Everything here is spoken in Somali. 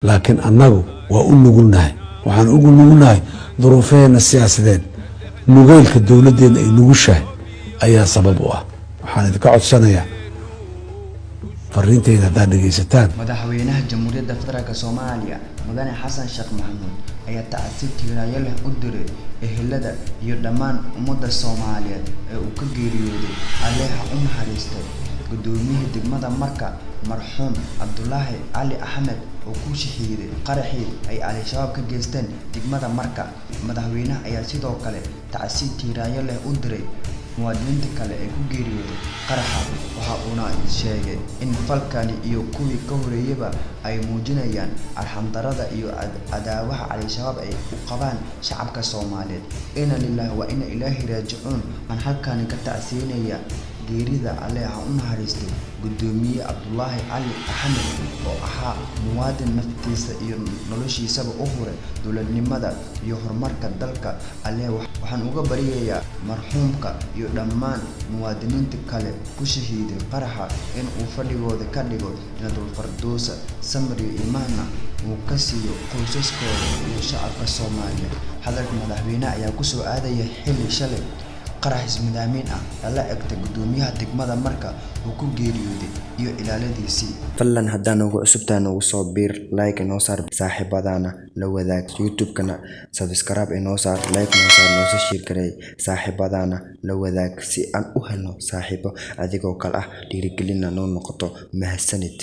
لكن أنه وأنقلناه وحن أقولناه ظروفين السياسيين نقول كالدولة دين نقوشه أي سببها وحن ذكرت سنة فرينتين هذا دقيستان madaxweynaha jamhuuriyadda federaalka Soomaaliya mudane Xasan Sheekh Maxamuud ayaa tacsiib tiirayo leh u diray ehelada iyo dhammaan ummadda Soomaaliyeed ee uu ka geeriyooday Alleha u naxariistay gudoomiyaha degmada Marka marxuum Cabdullaahi Cali Axmed oo ku shahiiday qaraxii ay Al-Shabaab ka geysteen degmada Marka madaxweynaha ayaa sidoo kale tacsiib tiirayo leh u diray muwaadiniinta kale ee ku geeriyooday qaraxa waxa uuna sheegay in falkani iyo kuwii ka horeeyaba ay muujinayaan arxamdarada iyo cadaawaha Al-Shabaab ay u qabaan shacabka Soomaaliyeed inna lillahi wa inna ilaahi raaji'uun aan halkan ka tacsiinaya geerida Alleha u naxariistay gudoomiye Cabdullaahi Cali Axmed oo ahaa muwaadin naftiisa iyo noloshiisaba u huray dowladnimada iyo horumarka dalka Alleha waxaan uga bariyayaa marxuumka iyo dhammaan muwaadiniinta kale ku shahiiday qaraxa in uu fadhigooda ka dhigo Jannatul Firdawsa samri iimaana uu ka siiyo qoysaskooda iyo shacabka Soomaaliyeed hadalka madaxweynaha ayaa ku soo aadaya xilli shalay qarax ismiidaamin la egtay gudoomiyaha degmada Marka uu ku geeriyooday iyo ilaaladiisii fadlan haddaan ugu cusubtaan ugu soo biir like inoo saar saaxiibadana la wadaag YouTube-kana subscribe inoo saar like inoo saar noo share garay saaxiibadana la wadaag si aan u helno saaxiibo adigoo kale ah dhiirigelin noo noqoto mahadsanid